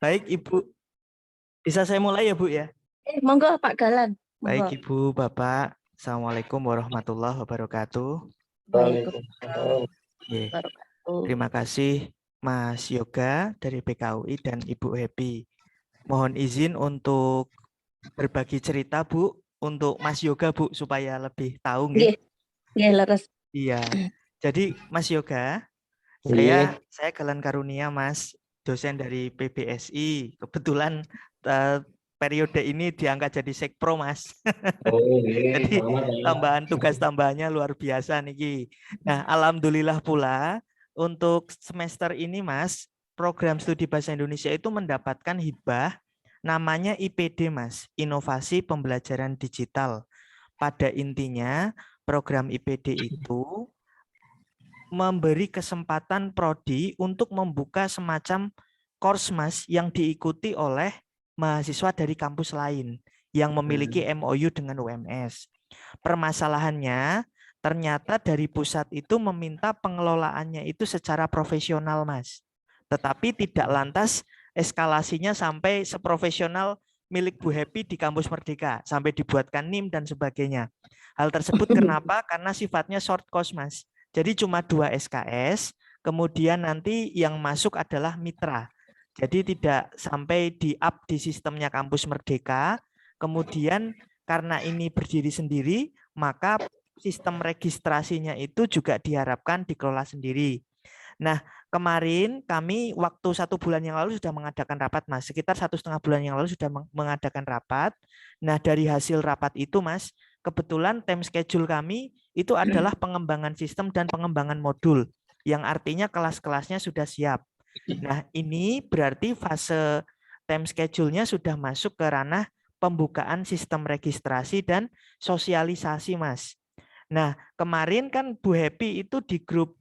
Baik, Ibu. Bisa saya mulai ya, Bu ya? Monggo Pak Galan. Baik, Monggo. Ibu, Bapak. Assalamualaikum warahmatullahi wabarakatuh. Waalaikumsalam Oke. wabarakatuh. Terima kasih Mas Yoga dari PKUI dan Ibu Happy. Mohon izin untuk berbagi cerita, Bu, untuk Mas Yoga, Bu, supaya lebih tahu, nggih. Nggih, nggih leres. Iya. Jadi, Mas Yoga, Nggih. saya Galan Karunia, Mas, dosen dari PBSI. Kebetulan periode ini diangkat jadi sekpro, Mas. Oh, nggih. Jadi Selamat ya. tambahan tugas tambahannya luar biasa nih. Nah, alhamdulillah pula untuk semester ini, Mas, program studi bahasa Indonesia itu mendapatkan hibah namanya IPD, Mas, Inovasi Pembelajaran Digital. Pada intinya, program IPD itu memberi kesempatan prodi untuk membuka semacam course, Mas, yang diikuti oleh mahasiswa dari kampus lain yang memiliki MOU dengan UMS. Permasalahannya, ternyata dari pusat itu meminta pengelolaannya itu secara profesional, Mas. Tetapi tidak lantas eskalasinya sampai seprofesional milik Bu Happy di kampus Merdeka, sampai dibuatkan NIM dan sebagainya. Hal tersebut kenapa? Karena sifatnya short course, Mas. Jadi cuma 2 SKS, kemudian nanti yang masuk adalah mitra. Jadi tidak sampai di-up di sistemnya kampus Merdeka, kemudian karena ini berdiri sendiri, maka sistem registrasinya itu juga diharapkan dikelola sendiri. Nah, kemarin kami waktu 1 bulan yang lalu sudah mengadakan rapat, Mas. Sekitar 1,5 bulan yang lalu sudah mengadakan rapat. Nah, dari hasil rapat itu, Mas, kebetulan time schedule kami itu adalah pengembangan sistem dan pengembangan modul, yang artinya kelas-kelasnya sudah siap. Nah, ini berarti fase time schedule-nya sudah masuk ke ranah pembukaan sistem registrasi dan sosialisasi, Mas. Nah, kemarin kan Bu Happy itu di grup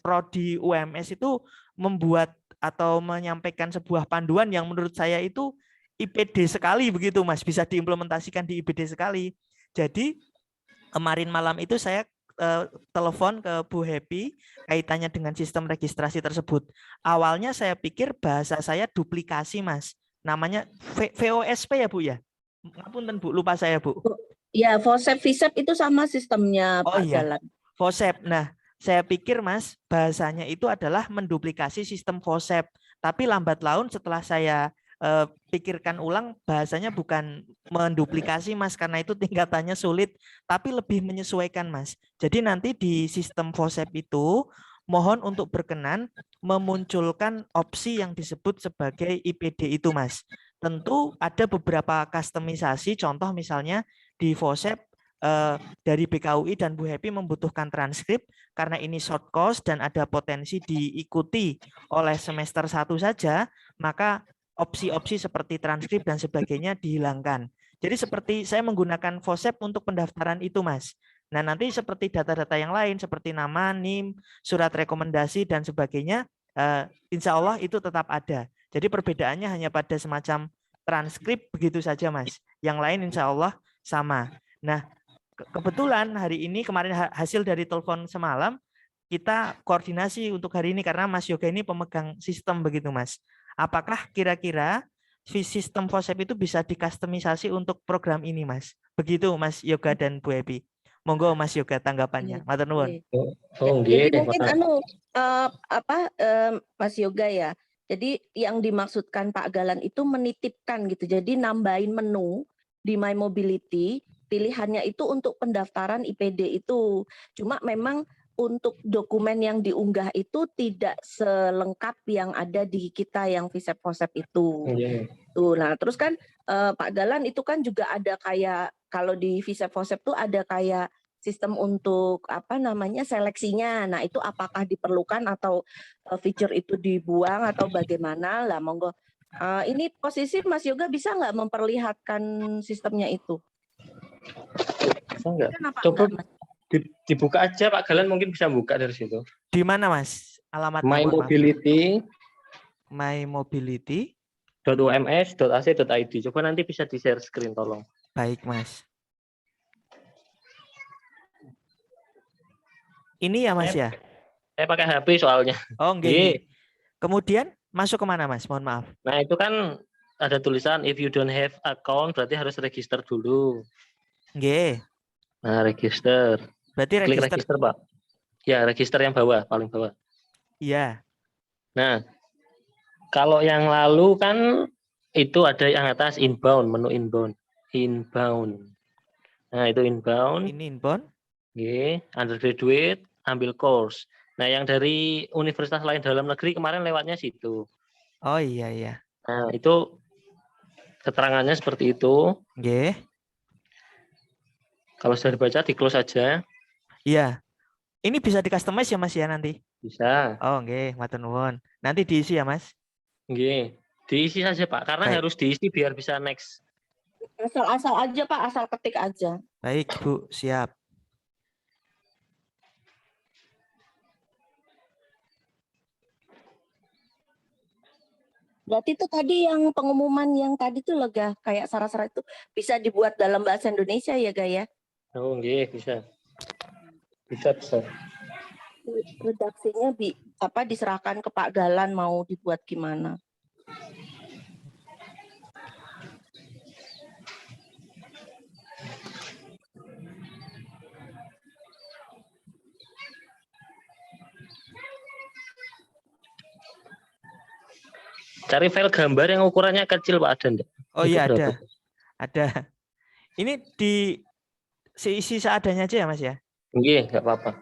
Prodi UMS itu membuat atau menyampaikan sebuah panduan yang menurut saya itu IPD sekali begitu, Mas, bisa diimplementasikan di IPD sekali. Jadi kemarin malam itu saya telepon ke Bu Happy kaitannya dengan sistem registrasi tersebut. Awalnya saya pikir bahasa saya duplikasi, Mas. Namanya VOSP ya, Bu ya? Ngapunten, Bu, lupa saya, Bu. Ya, FOSEP, FISEP itu sama sistemnya Oh Pak iya, Galan. FOSEP. Nah, saya pikir, Mas, bahasanya itu adalah menduplikasi sistem FOSEP. Tapi lambat laun setelah saya pikirkan ulang, bahasanya bukan menduplikasi, Mas, karena itu tingkatannya sulit, tapi lebih menyesuaikan, Mas. Jadi nanti di sistem FOSEP itu mohon untuk berkenan memunculkan opsi yang disebut sebagai IPD itu, Mas. Tentu ada beberapa kustomisasi, contoh misalnya di FOSEP dari BKUI dan Bu Happy membutuhkan transkrip karena ini short course dan ada potensi diikuti oleh semester 1 saja, maka opsi-opsi seperti transkrip dan sebagainya dihilangkan. Jadi seperti saya menggunakan FOSEP untuk pendaftaran itu, Mas. Nah, nanti seperti data-data yang lain seperti nama, NIM, surat rekomendasi dan sebagainya, insya Allah itu tetap ada. Jadi perbedaannya hanya pada semacam transkrip begitu saja, Mas. Yang lain insya Allah sama. Nah, kebetulan hari ini kemarin hasil dari telepon semalam kita koordinasi untuk hari ini karena Mas Yoga ini pemegang sistem begitu, Mas. Apakah kira-kira sistem FOSEP itu bisa dikustomisasi untuk program ini, Mas? Begitu, Mas Yoga dan Bu Happy. Monggo Mas Yoga tanggapannya. Matur nuwun. Oh, Jadi nggih. mungkin Mas Yoga ya. Jadi yang dimaksudkan Pak Galan itu menitipkan gitu. Jadi nambahin menu di My Mobility, pilihannya itu untuk pendaftaran IPD itu. Cuma memang untuk dokumen yang diunggah itu tidak selengkap yang ada di kita yang FISEP FOSEP itu. Nggih. Tuh, nah terus kan Pak Galan itu kan juga ada kayak kalau di FISEP FOSEP tuh ada kayak sistem untuk apa namanya seleksinya. Nah, itu apakah diperlukan atau feature itu dibuang atau bagaimana? Lah, monggo. Ini posisi Mas Yoga bisa nggak memperlihatkan sistemnya itu? Bisa nggak? Kenapa Coba enggak, Mas? dibuka aja, Pak Galan mungkin bisa buka dari situ. Di mana, Mas? Alamatnya, My mohon maaf. Mobility. My Mobility. .ums.ac.id. Coba nanti bisa di-share screen tolong. Baik, Mas. Ini ya, Mas ya? Saya pakai HP soalnya. Oh, nggih. Kemudian Masuk kemana Mas? Mohon maaf. Nah, itu kan ada tulisan if you don't have account berarti harus register dulu. Nggih. Nah, register. Berarti Klik register. register, Pak. Ya, register yang bawah, paling bawah. Iya. Nah, kalau yang lalu kan itu ada yang atas inbound, menu inbound. Inbound. Nah, itu inbound. Ini inbound. Oke, undergraduate, ambil course. Nah, yang dari universitas lain dalam negeri kemarin lewatnya situ. Oh iya iya. Nah, itu keterangannya seperti itu. Nggih. Kalau sudah dibaca, di-close aja. Iya. Ini bisa di-customize ya Mas ya nanti? Bisa. Oh nggih, matur nuwun. Nanti diisi ya Mas? Nggih. Diisi saja, Pak. Karena Baik. harus diisi biar bisa next. Asal-asal aja Pak, asal ketik aja. Baik Bu, siap. Berarti itu tadi yang pengumuman yang tadi tuh lega kayak syarat-syarat itu bisa dibuat dalam bahasa Indonesia ya Gaya? Oh, nggih, bisa. Bisa. Redaksinya diserahkan ke Pak Galan mau dibuat gimana? Cari file gambar yang ukurannya kecil, Pak, ada enggak? Oh Itu iya berapa? ada. Ini isi seadanya aja ya Mas ya? Nggih, enggak apa-apa.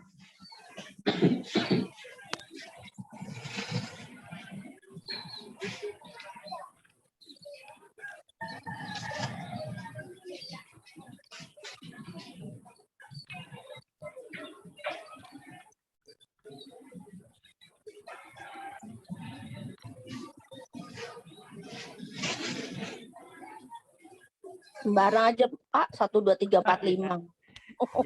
Sembarang aja Pak, 1, 2, 3, 4, 5.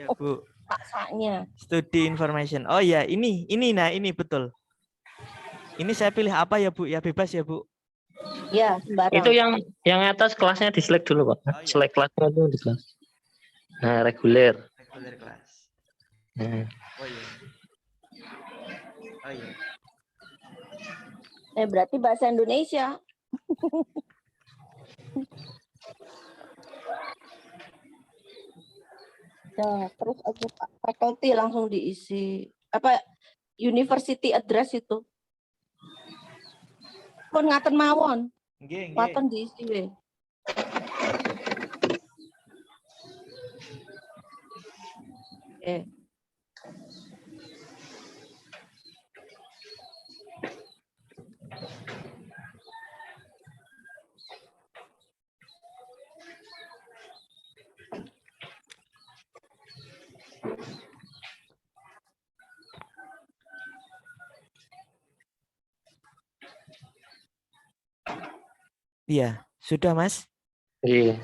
Iya Bu. Paksanya. Studi information. Oh ya, ini betul. Ini saya pilih apa ya Bu? Ya bebas ya Bu. Ya, sembarang. Itu yang atas kelasnya di-select dulu, Pak. Oh, iya. Select kelasnya itu di kelas. Nah, reguler. Regular kelas. Nah. Oh iya. Oh iya. Berarti bahasa Indonesia. Nah, terus aja Pak, faculty langsung diisi. Apa university address itu? Pun ngaten mawon. Nggih, nggih. Waten diisi we. Iya, sudah Mas. Iya.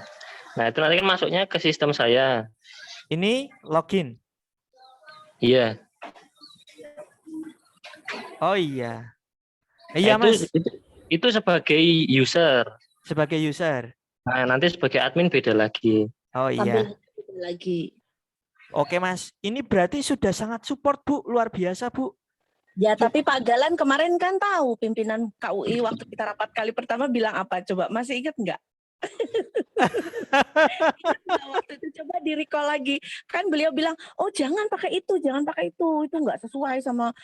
Nah, itu nanti kan masuknya ke sistem saya. Ini login. Iya. Oh iya. Iya Nah, Mas. itu sebagai user. Sebagai user. Nah, nanti sebagai admin beda lagi. Oh iya. Lagi. Oke Mas, ini berarti sudah sangat support Bu, luar biasa Bu. Ya, tapi Pak Galan kemarin kan tahu pimpinan KUI waktu kita rapat kali pertama bilang apa? Coba masih ingat nggak? Waktu itu coba di-recall lagi. Kan beliau bilang, oh jangan pakai itu nggak sesuai sama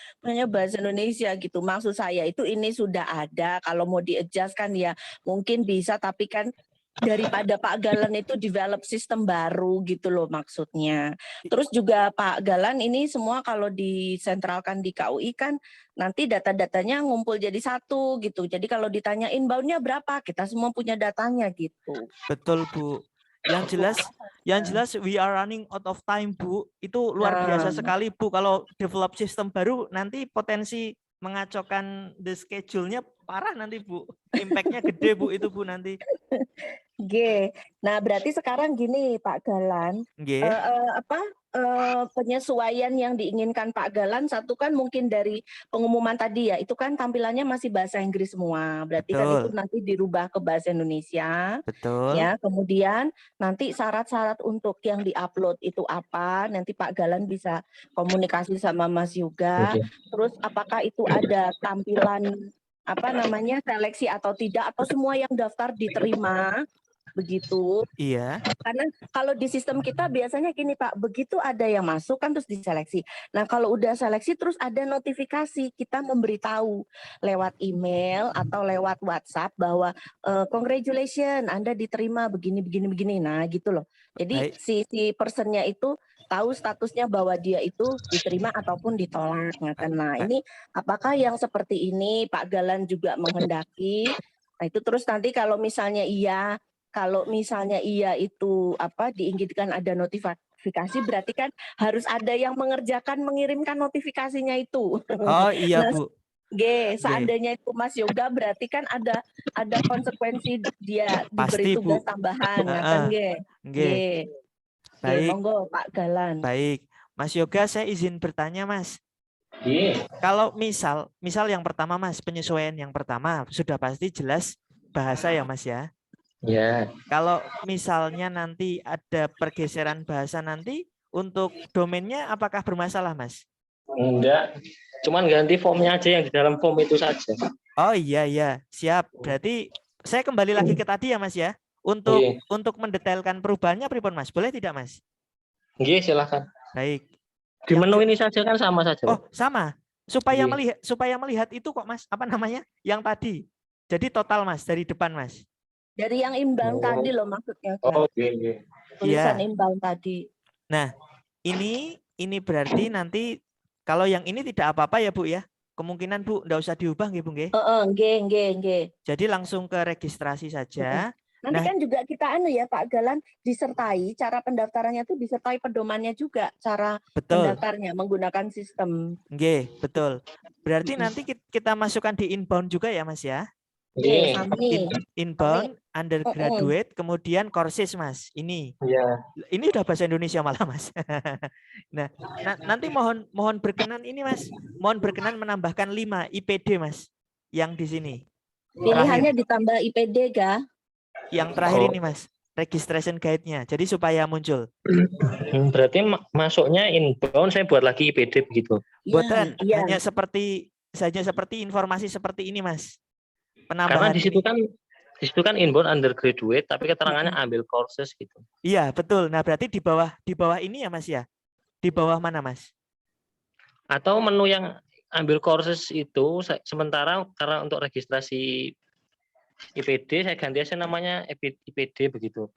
bahasa Indonesia gitu. Maksud saya itu ini sudah ada, kalau mau di-adjust kan ya mungkin bisa, tapi kan daripada Pak Galan itu develop sistem baru gitu loh maksudnya. Terus juga Pak Galan ini semua kalau disentralkan di KUI kan nanti data-datanya ngumpul jadi satu gitu. Jadi kalau ditanya inbound-nya berapa, kita semua punya datanya gitu. Betul Bu. Yang jelas we are running out of time Bu. Itu luar biasa sekali Bu. Kalau develop sistem baru nanti potensi mengacaukan the schedule-nya parah nanti Bu. Impact-nya gede Bu itu Bu nanti. Nah, berarti sekarang gini Pak Galan, penyesuaian yang diinginkan Pak Galan satu kan mungkin dari pengumuman tadi ya, itu kan tampilannya masih bahasa Inggris semua. Berarti kan itu nanti dirubah ke bahasa Indonesia. Betul. Ya, kemudian nanti syarat-syarat untuk yang diupload itu apa? Nanti Pak Galan bisa komunikasi sama Mas Yoga. Terus apakah itu ada tampilan apa namanya seleksi atau tidak, atau semua yang daftar diterima begitu. Iya. Karena kalau di sistem kita biasanya gini Pak, begitu ada yang masuk kan terus diseleksi. Nah kalau udah seleksi terus ada notifikasi, kita memberitahu lewat email atau lewat WhatsApp bahwa congratulations Anda diterima begini. Nah gitu loh. Jadi Baik. si personnya itu tahu statusnya bahwa dia itu diterima ataupun ditolak. Nah ini apakah yang seperti ini Pak Galan juga menghendaki? Nah itu terus nanti kalau misalnya iya itu diinginkan ada notifikasi, berarti kan harus ada yang mengirimkan notifikasinya itu. Oh iya Nah, Bu. seandainya itu Mas Yoga berarti kan ada konsekuensi dia diberi Pasti tugas Bu. tambahan, Heeh. Nggih. Baik. Monggo Pak Galan. Baik. Mas Yoga, saya izin bertanya Mas. Kalau misal yang pertama Mas, penyesuaian yang pertama sudah pasti jelas bahasa ya Mas ya. Ya. Kalau misalnya nanti ada pergeseran bahasa nanti untuk domainnya apakah bermasalah Mas? Enggak. Cuman ganti formnya aja yang di dalam form itu saja. Oh iya, siap. Berarti saya kembali lagi ke tadi ya Mas ya. Untuk mendetailkan perubahannya pripun Mas? Boleh tidak Mas? Iya, silakan. Baik. Di menu ini saja kan sama saja. Oh, sama. Supaya melihat itu kok Mas, apa namanya? Yang tadi. Jadi total Mas dari depan Mas. Dari yang inbound tadi loh maksudnya. Oke. Tulisan Iya. inbound tadi. Nah, ini berarti nanti kalau yang ini tidak apa-apa ya Bu ya. Kemungkinan Bu enggak usah diubah nggih Bu nggih. Nggih. Jadi langsung ke registrasi saja. Nanti kan juga kita ya Pak Galan disertai cara pendaftarannya itu disertai pedomannya juga cara mendaftarnya menggunakan sistem. Nggih, betul. Berarti nanti kita masukkan di inbound juga ya Mas ya. Inbound, undergraduate, kemudian courses Mas. Ini. Iya. Ini udah bahasa Indonesia malah Mas. Nah, nanti mohon berkenan ini Mas. Mohon berkenan menambahkan 5 IPD Mas. Yang di sini. Pilihannya ditambah IPD ga? Yang terakhir ini Mas. Registration guide-nya. Jadi supaya muncul. Berarti masuknya inbound saya buat lagi IPD begitu. Buatan hanya seperti informasi seperti ini Mas. Penambahan. Karena di situ kan inbound undergraduate tapi keterangannya ambil courses gitu. Iya, betul. Nah, berarti di bawah ini ya Mas ya. Di bawah mana Mas? Atau menu yang ambil courses itu sementara karena untuk registrasi IPD saya ganti aja namanya IPD begitu.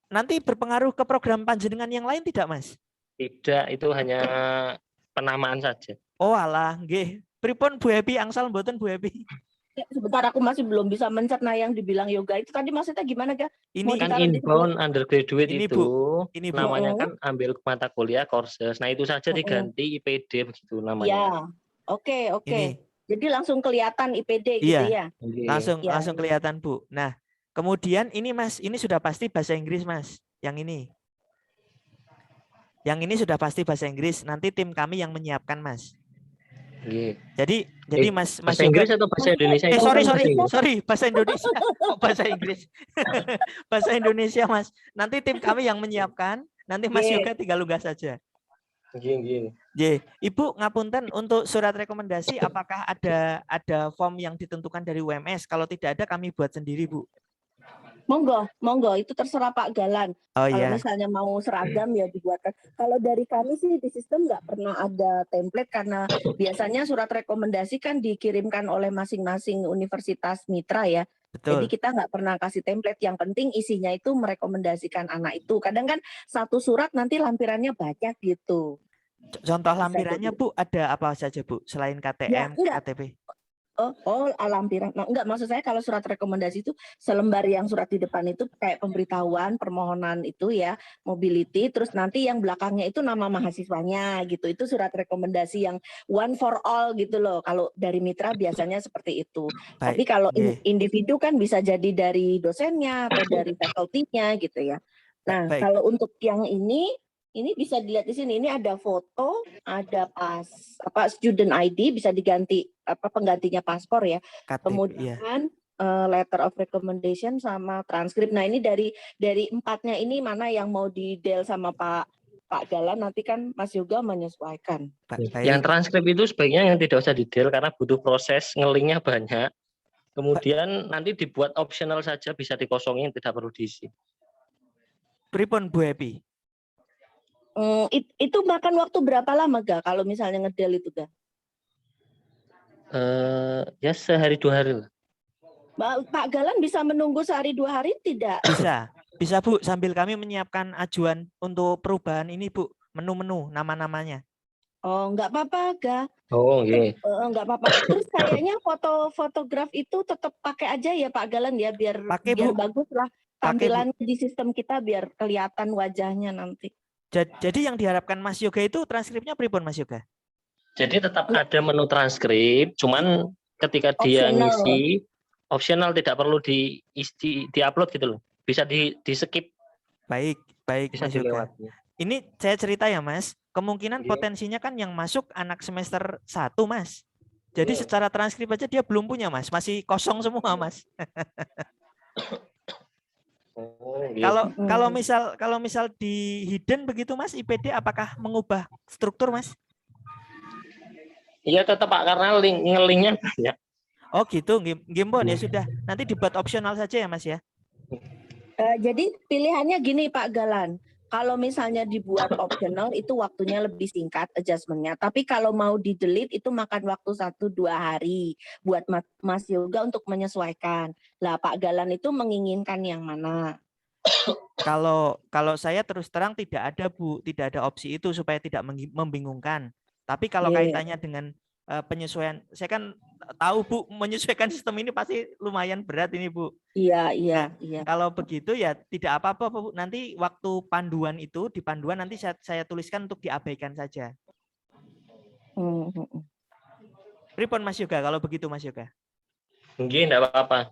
Nanti berpengaruh ke program panjenengan yang lain tidak Mas? Tidak, itu hanya penamaan saja. Oh alah, nggih. Pripun Bu Happy angsal mboten Bu Happy? Sebentar aku masih belum bisa mencerna yang dibilang yoga itu tadi maksudnya gimana ga? Ini kan inbound undergraduate ini, itu Bu. Namanya kan ambil mata kuliah courses. Nah itu saja diganti IPD begitu namanya. Ya, oke. Jadi langsung kelihatan IPD gitu ya? Langsung kelihatan Bu. Nah kemudian ini Mas, ini sudah pasti bahasa Inggris Mas. Yang ini sudah pasti bahasa Inggris. Nanti tim kami yang menyiapkan Mas. Jadi Mas bahasa Inggris atau bahasa Indonesia? Sorry, bahasa Indonesia. Bahasa Inggris. Bahasa Indonesia Mas. Nanti tim kami yang menyiapkan. Nanti Mas Yoga tinggal unggah saja. Ibu ngapunten untuk surat rekomendasi apakah ada form yang ditentukan dari UMS? Kalau tidak ada kami buat sendiri Bu. Monggo, itu terserah Pak Galan. Kalau misalnya mau seragam ya dibuatkan. Kalau dari kami sih di sistem nggak pernah ada template karena biasanya surat rekomendasi kan dikirimkan oleh masing-masing universitas mitra ya. Betul. Jadi kita nggak pernah kasih template. Yang penting isinya itu merekomendasikan anak itu. Kadang kan satu surat nanti lampirannya banyak gitu. Contoh lampirannya Bu ada apa saja Bu selain KTM, KTP? Lampiran. Nah, enggak, maksud saya kalau surat rekomendasi itu selembar yang surat di depan itu kayak pemberitahuan, permohonan itu ya, mobility, terus nanti yang belakangnya itu nama mahasiswanya gitu. Itu surat rekomendasi yang one for all gitu loh. Kalau dari mitra biasanya seperti itu. Tapi kalau individu kan bisa jadi dari dosennya atau dari faculty-nya gitu ya. Nah, kalau untuk yang ini bisa dilihat di sini. Ini ada foto, ada student ID bisa diganti penggantinya paspor ya. Kemudian letter of recommendation sama transkrip. Nah, ini dari 4-nya ini mana yang mau di-del sama Pak Pak Galan, nanti kan Mas Yoga menyesuaikan. Yang transkrip itu sebaiknya yang tidak usah detail karena butuh proses ngelingnya banyak. Kemudian nanti dibuat optional saja, bisa dikosongin, tidak perlu diisi. Pripun Bu Happy? Itu makan waktu berapa lama Ga kalau misalnya ngedel itu Ga? Ya sehari 2 hari lah. Pak Galan bisa menunggu sehari 2 hari tidak? Bisa Bu, sambil kami menyiapkan ajuan untuk perubahan ini Bu, menu-menu nama-namanya. Oh, nggak apa-apa Ga. Oh iya. Nggak apa-apa. Terus kayaknya fotograf itu tetap pakai aja ya Pak Galan ya, biar bagus lah tampilannya di sistem kita, biar kelihatan wajahnya nanti. Jadi yang diharapkan Mas Yoga itu transkripnya pripun Mas Yoga? Jadi tetap ada menu transkrip, cuman ketika dia ngisi optional, tidak perlu di-upload gitu loh. Bisa di-skip. Baik bisa Mas Yoga. dilewati. Ini saya cerita ya Mas, kemungkinan potensinya kan yang masuk anak semester 1 Mas. Jadi secara transkrip aja dia belum punya Mas, masih kosong semua Mas. Kalau misal di hidden begitu Mas, IPD apakah mengubah struktur Mas? Iya tetap Pak, karena ngelingnya banyak. Oh gitu, Gimbon ya sudah. Nanti dibuat opsional saja ya Mas ya. Jadi pilihannya gini Pak Galan, kalau misalnya dibuat optional itu waktunya lebih singkat adjustmentnya. Tapi kalau mau di delete itu makan waktu 1-2 hari buat Mas Yoga untuk menyesuaikan. Lah Pak Galan itu menginginkan yang mana? Kalau saya terus terang tidak ada Bu, tidak ada opsi itu supaya tidak membingungkan. Tapi kalau kaitannya dengan penyesuaian, saya kan tahu Bu, menyesuaikan sistem ini pasti lumayan berat ini Bu. Iya. Kalau begitu ya tidak apa-apa Bu. Nanti waktu panduan itu, di panduan nanti saya tuliskan untuk diabaikan saja. Pripun Mas Yoga kalau begitu Mas Yoga? Mungkin enggak apa-apa.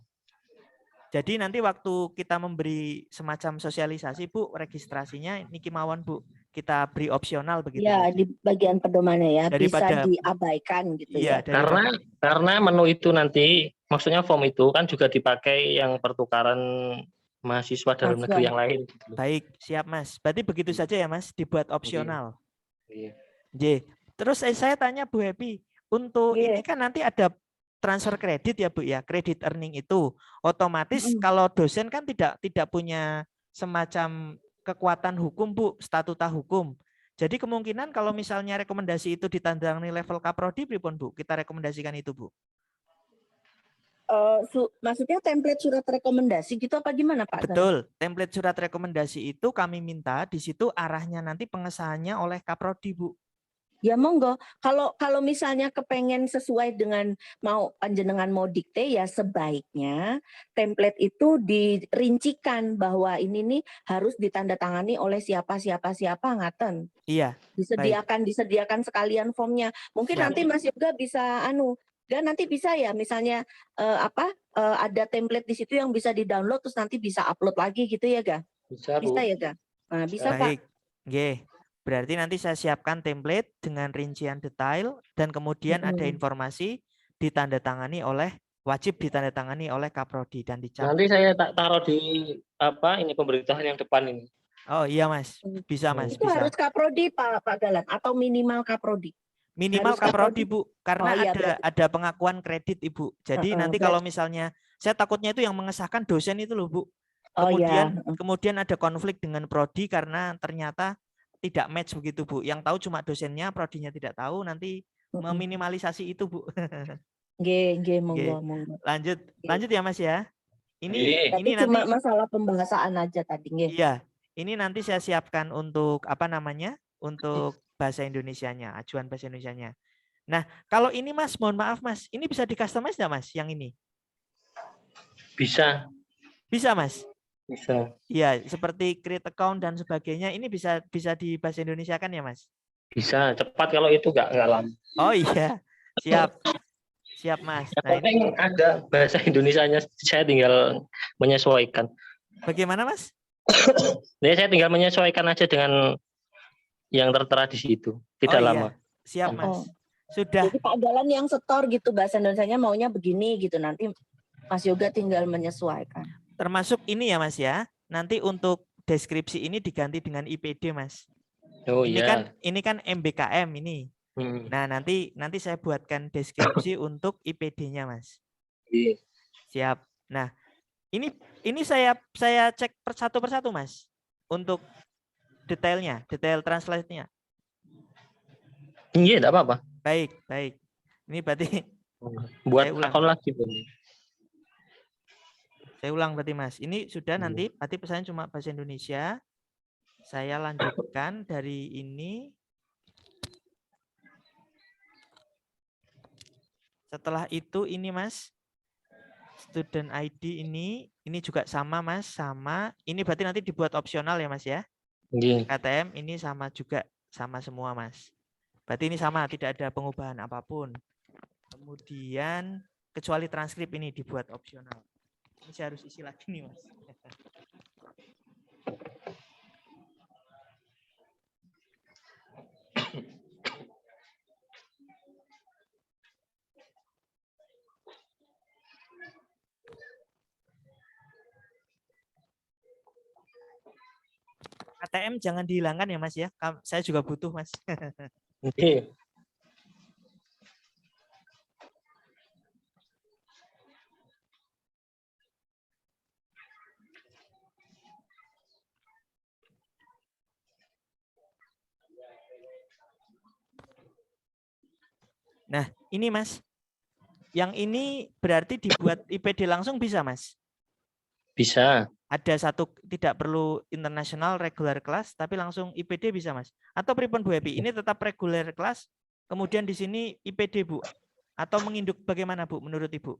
Jadi nanti waktu kita memberi semacam sosialisasi Bu, registrasinya niki mawon Bu, kita beri opsional begitu. Ya, di bagian pedomannya ya, daripada, bisa diabaikan gitu iya, ya. Karena menu itu nanti, maksudnya form itu kan juga dipakai yang pertukaran mahasiswa dalam negeri yang lain. Baik, siap Mas. Berarti begitu saja ya Mas, dibuat opsional. Iya. Terus saya tanya Bu Happy, untuk ini kan nanti ada transfer kredit ya Bu ya, kredit earning itu otomatis kalau dosen kan tidak punya semacam kekuatan hukum Bu, statuta hukum. Jadi kemungkinan kalau misalnya rekomendasi itu ditandangani level kaprodi pripun Bu, kita rekomendasikan itu Bu. Maksudnya template surat rekomendasi gitu apa gimana Pak? Betul, template surat rekomendasi itu kami minta di situ arahnya nanti pengesahannya oleh kaprodi Bu. Ya monggo, kalau misalnya kepengen sesuai dengan panjenengan mau dikte ya sebaiknya template itu dirincikan bahwa ini nih harus ditandatangani oleh siapa ngaten. Iya. Disediakan sekalian formnya. Mungkin nanti Mas Yoga bisa nanti bisa ya misalnya ada template di situ yang bisa di-download terus nanti bisa upload lagi gitu ya Ga? Bisa ya Ga? Nah, bisa Baik. Pak. Nggih. Berarti nanti saya siapkan template dengan rincian detail dan kemudian ada informasi wajib ditandatangani oleh kaprodi dan dicap. Nanti saya taruh di ini pemberitahuan yang depan ini. Oh iya Mas, bisa Mas. Itu bisa. harus kaprodi Pak Galan atau minimal kaprodi? Minimal kaprodi Bu, karena ada pengakuan kredit Ibu. Jadi nanti kalau misalnya saya takutnya itu yang mengesahkan dosen itu loh Bu. Kemudian ada konflik dengan prodi karena ternyata tidak match begitu Bu. Yang tahu cuma dosennya, prodinya tidak tahu, nanti meminimalisasi itu Bu. Monggo. Lanjut ya Mas ya. Ini nanti cuma masalah pembahasan aja tadi. Iya, ini nanti saya siapkan untuk untuk bahasa Indonesianya, ajuan bahasa Indonesianya. Nah, kalau ini Mas, mohon maaf Mas, ini bisa di-customize nggak Mas yang ini? Bisa. Bisa Mas? Bisa. Iya, seperti create account dan sebagainya, ini bisa di bahasa Indonesia kan ya Mas? Bisa, cepat kalau itu nggak lama. Oh iya, siap Mas. Yang penting ada bahasa Indonesianya, saya tinggal menyesuaikan. Bagaimana Mas? Jadi saya tinggal menyesuaikan aja dengan yang tertera di situ, tidak lama. Siap Mas. Sudah. Jadi Pak Galan yang setor gitu bahasa Indonesianya maunya begini gitu, nanti Mas Yoga tinggal menyesuaikan. Termasuk ini ya Mas ya, nanti untuk deskripsi ini diganti dengan IPD Mas. Oh Ini iya. kan MBKM ini. Hmm. Nah, nanti saya buatkan deskripsi untuk IPD-nya, Mas. Iya. Siap. Nah, ini saya cek satu persatu, Mas. Untuk detailnya, detail translate-nya. Iya, enggak apa-apa. Baik. Ini berarti Buat saya ulang. akun lagi. Saya ulang berarti, Mas. Ini sudah Hmm. nanti berarti pesannya cuma bahasa Indonesia. Saya lanjutkan dari ini. Setelah itu ini, Mas, student ID ini juga sama, Mas, sama. Ini berarti nanti dibuat opsional ya, Mas ya. Iya. KTM ini sama juga, sama semua, Mas. Berarti ini sama, tidak ada pengubahan apapun. Kemudian kecuali transkrip ini dibuat opsional. Ini saya harus isi lagi nih, Mas. KTM jangan dihilangkan ya, Mas ya. Saya juga butuh, Mas. Oke. Nah, ini, Mas. Yang ini berarti dibuat IPD langsung bisa, Mas? Bisa. Ada satu, tidak perlu internasional regular class, tapi langsung IPD bisa, Mas? Atau pripun Bu Happy? Ini tetap regular class, kemudian di sini IPD, Bu? Atau menginduk bagaimana, Bu, menurut Ibu?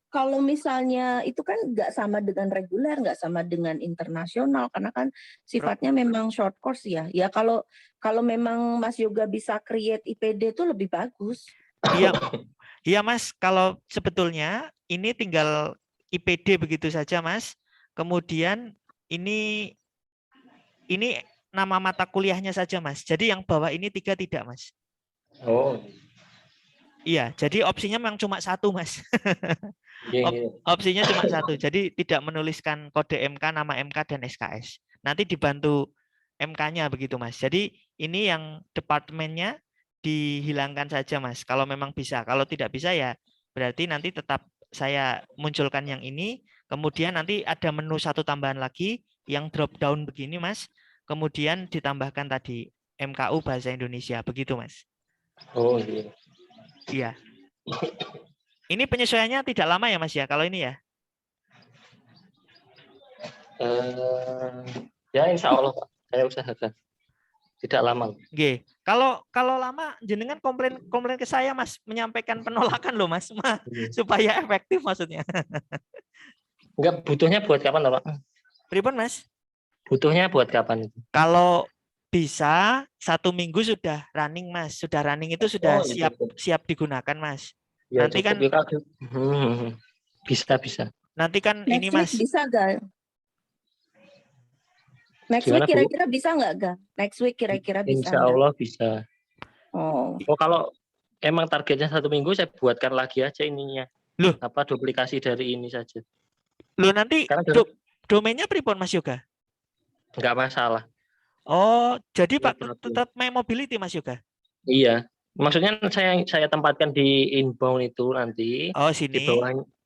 Kalau misalnya itu kan nggak sama dengan reguler, nggak sama dengan internasional, karena kan sifatnya memang short course ya. Ya kalau memang Mas Yoga bisa create IPD itu lebih bagus. Iya, Mas. Kalau sebetulnya ini tinggal IPD begitu saja, Mas. Kemudian ini nama mata kuliahnya saja, Mas. Jadi yang bawah ini 3 tidak, Mas. Oh. Iya, jadi opsinya memang cuma satu, Mas. Iya. Opsinya cuma satu. Jadi tidak menuliskan kode MK, nama MK, dan SKS. Nanti dibantu MK-nya begitu, Mas. Jadi ini yang departemennya dihilangkan saja, Mas. Kalau memang bisa. Kalau tidak bisa ya berarti nanti tetap saya munculkan yang ini. Kemudian nanti ada menu satu tambahan lagi yang drop down begini, Mas. Kemudian ditambahkan tadi MKU Bahasa Indonesia. Begitu, Mas. Oh iya. Iya. Ini penyesuaiannya tidak lama ya, Mas ya, kalau ini ya? Ya insya Allah, Pak. Saya usahakan. Tidak lama. Oke. Kalau lama jenengan komplain ke saya, Mas, menyampaikan penolakan loh, Mas, supaya efektif maksudnya. Enggak, butuhnya buat kapan, Pak? Pripun, Mas? Butuhnya buat kapan itu? Kalau bisa 1 minggu sudah running, Mas. Sudah running itu sudah siap digunakan, Mas. Ya, nanti cukup, kan bisa. Nanti kan Next ini, Mas. Bisa nggak? Next Gimana, week kira-kira bisa nggak, Ga? Next week kira-kira bisa. Insya Allah bisa. Oh, kalau emang targetnya 1 minggu, saya buatkan lagi aja ininya. Loh. Duplikasi dari ini saja. Loh, nanti domainnya pripun, Mas Yoga? Enggak masalah. Oh, jadi Pak tetap My Mobility, Mas Yoga? Iya. Maksudnya saya tempatkan di inbound itu nanti. Oh, sini.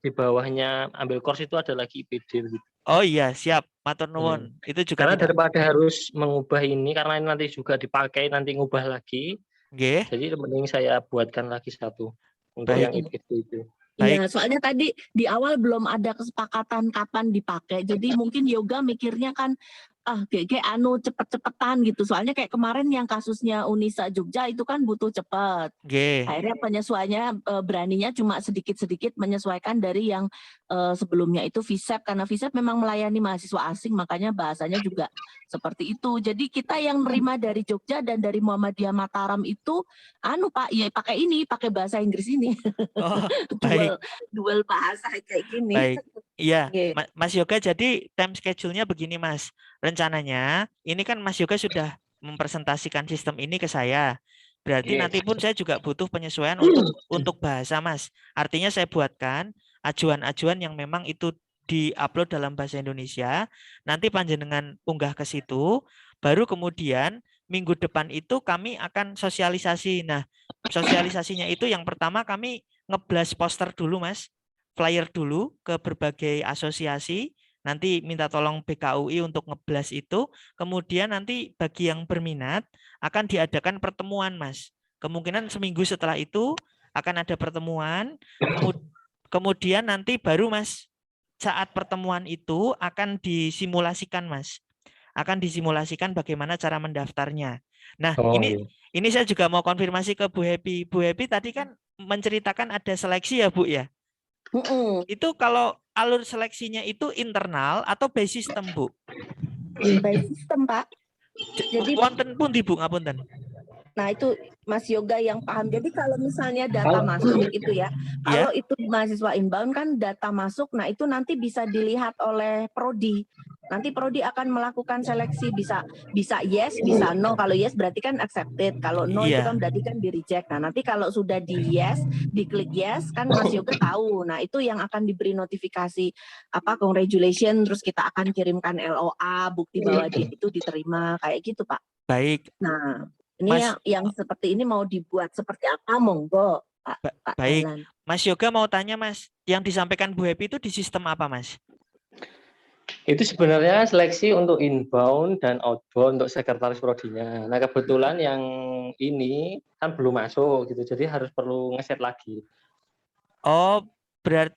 Di bawahnya ambil course itu ada lagi IPD gitu. Oh iya, siap. Matur nuwun. Itu juga karena daripada harus mengubah ini, karena ini nanti juga dipakai, nanti ngubah lagi. Nggih. Jadi mending saya buatkan lagi satu untuk yang IPD itu. Iya, soalnya tadi di awal belum ada kesepakatan kapan dipakai. Jadi mungkin Yoga mikirnya kan kayak cepet-cepetan gitu. Soalnya kayak kemarin yang kasusnya Unisa Jogja itu kan butuh cepet. Akhirnya penyesuaiannya beraninya cuma sedikit-sedikit menyesuaikan dari yang sebelumnya itu VSEP, karena VSEP memang melayani mahasiswa asing, makanya bahasanya juga seperti itu. Jadi kita yang nerima dari Jogja dan dari Muhammadiyah Mataram itu Pak, ya pakai bahasa Inggris ini. Oh, dual bahasa kayak gini. Baik. Iya, Mas Yoga, jadi time schedule-nya begini, Mas. Rencananya, ini kan Mas Yoga sudah mempresentasikan sistem ini ke saya. Berarti nanti pun saya juga butuh penyesuaian untuk bahasa, Mas. Artinya saya buatkan ajuan-ajuan yang memang itu di-upload dalam bahasa Indonesia. Nanti panjenengan unggah ke situ. baru kemudian minggu depan itu kami akan sosialisasi. Nah, sosialisasinya itu yang pertama kami ngeblas poster dulu, Mas. Flyer dulu ke berbagai asosiasi. Nanti minta tolong BKUI untuk ngeblas itu. Kemudian nanti bagi yang berminat akan diadakan pertemuan, Mas. Kemungkinan seminggu setelah itu akan ada pertemuan. Kemudian nanti baru, Mas, saat pertemuan itu akan disimulasikan, Mas. Akan disimulasikan bagaimana cara mendaftarnya. Nah, Oh, ini saya juga mau konfirmasi ke Bu Happy. Bu Happy tadi kan menceritakan ada seleksi ya, Bu ya? Itu kalau alur seleksinya itu internal atau by system, Bu? By system, Pak. Jadi wonten pun di Bu ngapunten. Nah, itu Mas Yoga yang paham. Jadi kalau misalnya data masuk itu ya, kalau itu mahasiswa inbound kan data masuk, nah itu nanti bisa dilihat oleh prodi. Nanti prodi akan melakukan seleksi, bisa yes, bisa no. Kalau yes berarti kan accepted, kalau no itu kan berarti kan di reject. Nah, nanti kalau sudah di yes, diklik yes kan Mas Yoga tahu. Nah, itu yang akan diberi notifikasi apa congratulations, terus kita akan kirimkan LOA, bukti bahwa dia itu diterima kayak gitu, Pak. Baik. Nah, ini yang seperti ini mau dibuat seperti apa, monggo, Pak. Baik, Alan. Mas Yoga mau tanya, Mas, yang disampaikan Bu Happy itu di sistem apa, Mas? Itu sebenarnya seleksi untuk inbound dan outbound untuk sekretaris prodinya. Nah, kebetulan yang ini kan belum masuk gitu, jadi harus perlu ngeset lagi. Oh, berarti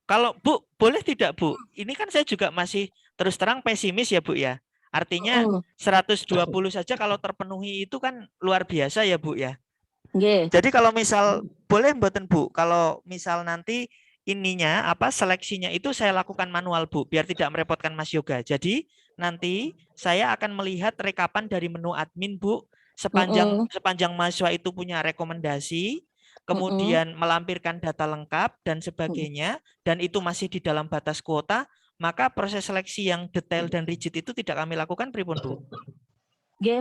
kalau Bu, boleh tidak, Bu? Ini kan saya juga masih terus terang pesimis ya, Bu ya. Artinya 120 saja kalau terpenuhi itu kan luar biasa ya, Bu ya. Jadi kalau misal boleh mboten, Bu, kalau misal nanti ininya apa seleksinya itu saya lakukan manual, Bu, biar tidak merepotkan Mas Yoga. Jadi nanti saya akan melihat rekapan dari menu admin, Bu, sepanjang mahasiswa itu punya rekomendasi, kemudian melampirkan data lengkap dan sebagainya, dan itu masih di dalam batas kuota, maka proses seleksi yang detail dan rigid itu tidak kami lakukan, pripun, Bu?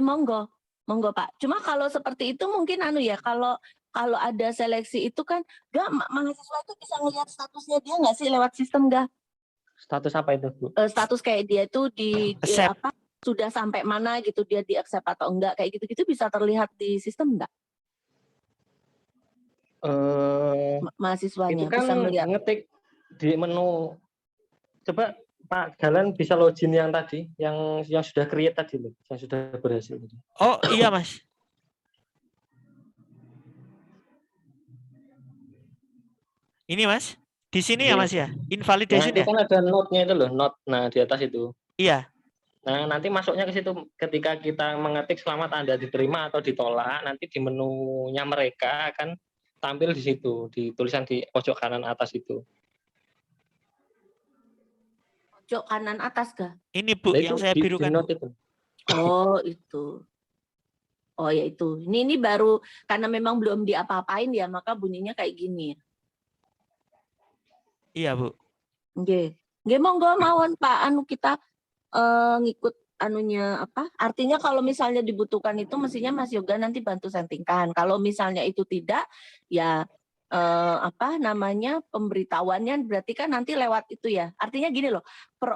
Monggo. Monggo, Pak. Cuma kalau seperti itu mungkin ya, kalau ada seleksi itu kan mahasiswa itu bisa ngelihat statusnya dia nggak sih lewat sistem nggak? Status apa itu, Bu? Status kayak dia itu apa sudah sampai mana gitu, dia di accept atau enggak kayak gitu-gitu bisa terlihat di sistem enggak? Mahasiswanya itu kan bisa melihat. ngetik di menu. Coba Pak Galan bisa login yang tadi, yang sudah create tadi loh, yang sudah berhasil. Oh iya, Mas. Ini, Mas, di sini ya, Mas ya, invalidation nah, itu ya. kan ada note-nya itu loh, note. Nah, di atas itu. Iya. Nah, nanti masuknya ke situ ketika kita mengetik selamat Anda diterima atau ditolak, nanti di menunya mereka akan tampil di situ, di tulisan di pojok kanan atas itu. Pojok kanan atas kah? Ini, Bu, yang saya birukan. Itu. Oh, itu. Oh ya itu. Ini baru karena memang belum diapa-apain ya, maka bunyinya kayak gini. Iya, Bu. Nggih. Nggih monggo mawon Pak, kita ngikut anunya apa? Artinya kalau misalnya dibutuhkan itu mestinya Mas Yoga nanti bantu settingkan. Kalau misalnya itu tidak, ya apa namanya pemberitahuannya berarti kan nanti lewat itu ya. Artinya gini loh,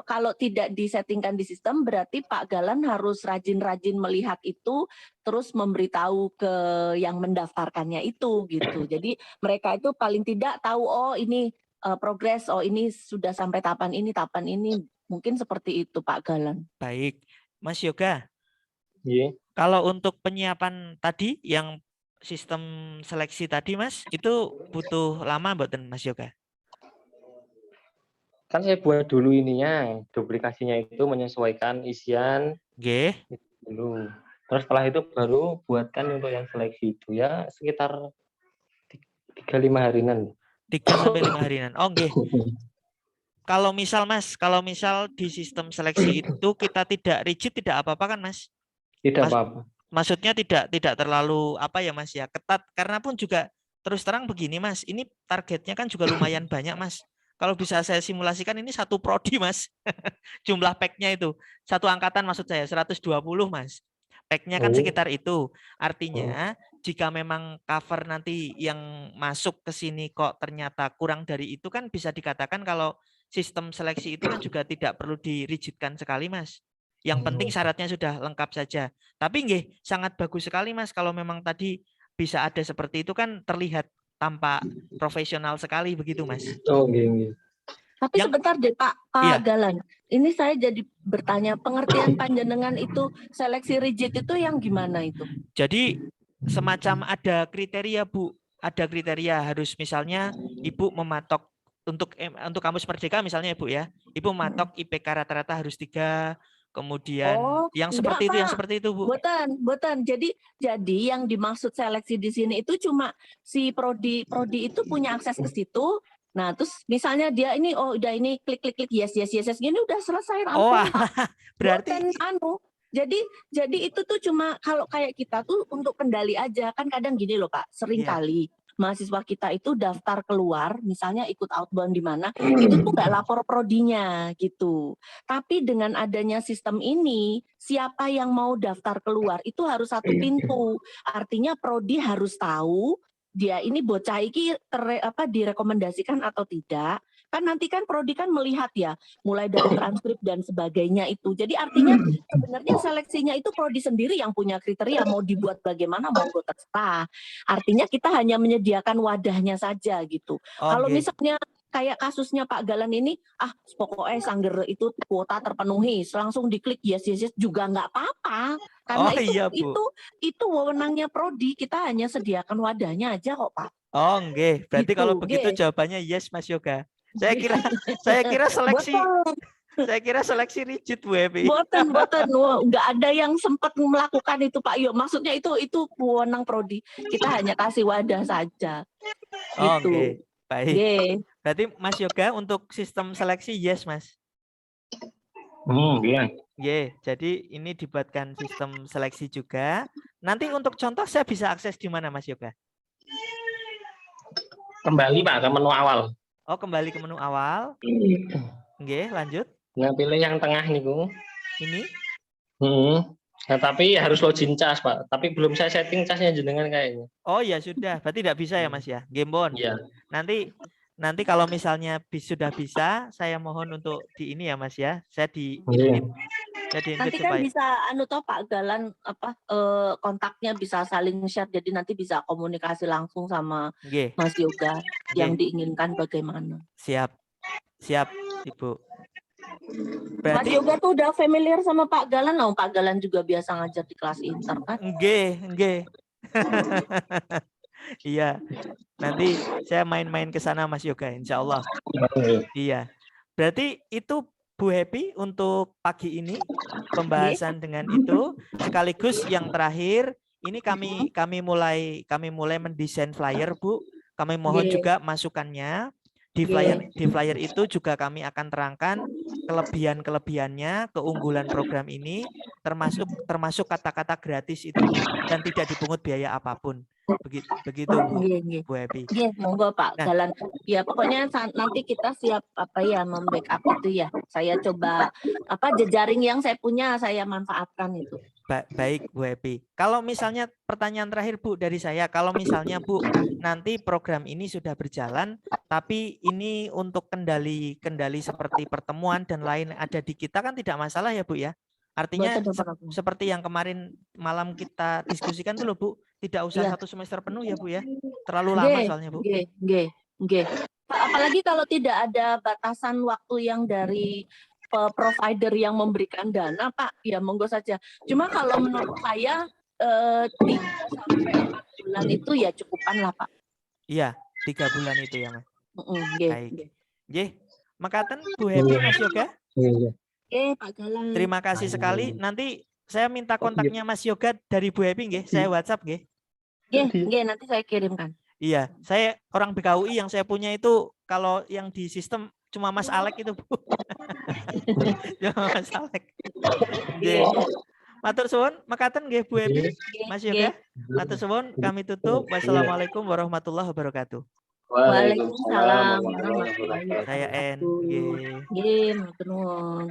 kalau tidak disettingkan di sistem berarti Pak Galan harus rajin-rajin melihat itu terus memberitahu ke yang mendaftarkannya itu gitu. Jadi mereka itu paling tidak tahu oh ini progres, oh ini sudah sampai tahapan ini. Mungkin seperti itu Pak Galan. Baik, Mas Yoga. Iya. Kalau untuk penyiapan tadi yang sistem seleksi tadi, Mas, itu butuh lama mboten, Mas Yoga? Kan saya buat dulu ininya, duplikasinya itu menyesuaikan isian. Nggih. Dulu. Terus setelah itu baru buatkan untuk yang seleksi itu ya sekitar 3-5 harian. 3-5 harian. Oh, nggih. Kalau misal Mas, di sistem seleksi itu kita tidak rigid tidak apa-apa kan, Mas? Tidak apa-apa. Maksudnya tidak terlalu apa ya, Mas ya, ketat karena pun juga terus terang begini, Mas. Ini targetnya kan juga lumayan banyak, Mas. Kalau bisa saya simulasikan ini satu prodi, Mas. Jumlah pack-nya itu. Satu angkatan maksud saya 120, Mas. Pack-nya kan sekitar itu. Artinya jika memang cover nanti yang masuk ke sini kok ternyata kurang dari itu kan bisa dikatakan kalau sistem seleksi itu kan juga tidak perlu dirigidkan sekali, Mas. Yang penting syaratnya sudah lengkap saja. Tapi nggih, sangat bagus sekali Mas kalau memang tadi bisa ada seperti itu kan terlihat tampak profesional sekali begitu Mas. Oh, nggih. Tapi Yang sebentar deh Pak iya, Galan. Ini saya jadi bertanya, pengertian panjenengan itu seleksi rigid itu yang gimana itu? jadi semacam ada kriteria Bu, ada kriteria harus misalnya Ibu mematok untuk kampus Merdeka misalnya Ibu ya, Ibu mematok IPK rata-rata harus 3, kemudian Oh, yang enggak seperti Pak. itu Bu. Boten. Jadi yang dimaksud seleksi di sini itu cuma si prodi itu punya akses ke situ. Nah, terus misalnya dia ini udah ini klik yes gini udah selesai Oh, rampung Pak. berarti Boten jadi itu tuh cuma kalau kayak kita tuh untuk kendali aja. Kan kadang gini loh Pak, sering iya. kali mahasiswa kita itu daftar keluar, misalnya ikut outbound di mana, itu tuh nggak lapor prodinya gitu. Tapi dengan adanya sistem ini, siapa yang mau daftar keluar itu harus satu pintu. Artinya prodi harus tahu dia ini bocah iki direkomendasikan atau tidak. Kan nanti kan prodi kan melihat ya, mulai dari transkrip dan sebagainya itu. Jadi artinya sebenarnya seleksinya itu prodi sendiri yang punya kriteria, mau dibuat bagaimana monggo terserah. Artinya kita hanya menyediakan wadahnya saja gitu. Kalau Oke. misalnya kayak kasusnya Pak Galan ini, pokoknya sangger itu kuota terpenuhi, langsung diklik yes juga nggak apa-apa. Karena Oh iya Bu. itu wewenangnya prodi, kita hanya sediakan wadahnya aja kok Pak. Oh nggih, berarti Gitu, kalau begitu nggih. jawabannya yes Mas Yoga. Saya kira seleksi Boten. saya kira seleksi rigid Bu Epi. Boten, nggak ada yang sempat melakukan itu Pak Yo. Maksudnya itu wewenang prodi. Kita hanya kasih wadah saja. Oh Gitu. nggih, baik. Nggih. Berarti Mas Yoga untuk sistem seleksi yes Mas. Iya. Nggih, jadi ini dibuatkan sistem seleksi juga. Nanti untuk contoh saya bisa akses di mana Mas Yoga? Kembali Pak ke menu awal. Oh, kembali ke menu awal. Nggih, lanjut. Nah, pilih yang tengah niku. Ini. Nah, tapi harus login cas, Pak. Tapi belum saya setting casnya jenengan kayaknya. Oh ya sudah, berarti tidak bisa ya Mas ya. Gamebon. Iya. Nanti kalau misalnya sudah bisa, saya mohon untuk di ini ya Mas ya. Saya di Iya. Nanti kan bisa Pak Galan kontaknya bisa saling share, jadi nanti bisa komunikasi langsung sama Mas Yoga yang diinginkan bagaimana. Siap Ibu. Mas Yoga tuh udah familiar sama Pak Galan, Pak Galan juga biasa ngajar di kelas inter kan? Nggih. Iya. Nanti saya main-main ke sana Mas Yoga, insya Allah. Iya. Berarti itu Bu Happy untuk pagi ini pembahasan dengan itu, sekaligus yang terakhir ini kami mulai mendesain flyer Bu. Kami mohon juga masukannya. Di flyer itu juga kami akan terangkan kelebihannya, keunggulan program ini, termasuk kata-kata gratis itu dan tidak dipungut biaya apapun. Begitu Bu Happy. Monggo Pak Galan. Ya pokoknya nanti kita siap membackup itu ya. Saya coba jejaring yang saya punya saya manfaatkan itu. Baik Bu Happy. Kalau misalnya pertanyaan terakhir Bu dari saya, kalau misalnya Bu nanti program ini sudah berjalan, tapi ini untuk kendali seperti pertemuan dan lain ada di kita kan tidak masalah ya Bu ya. Artinya seperti yang kemarin malam kita diskusikan dulu Bu, tidak usah 1 semester penuh ya Bu ya. Terlalu lama soalnya Bu. Nggih. Apalagi kalau tidak ada batasan waktu yang dari provider yang memberikan dana Pak, ya monggo saja. Cuma kalau menurut saya 3 sampai 4 bulan itu ya cukupan lah Pak. Iya, 3 bulan itu ya Mas. Baik. Makaten Bu Happy Mas Yoga. Pak Galan. Terima kasih sekali. Nanti saya minta kontaknya Mas Yoga dari Bu Happy nggih. Saya WhatsApp nggih. Nggih, nanti saya kirimkan. Iya, saya orang BKUI yang saya punya itu kalau yang di sistem cuma Mas Alek itu Bu. Cuma Mas Alek. Nggih. Matur suwun, makaten nggih Bu Happy, Mas Yoga. Matur suwun, kami tutup. Wassalamualaikum warahmatullahi wabarakatuh. Waalaikumsalam warahmatullahi wabarakatuh. Saya N. Nggih, matur nuwun.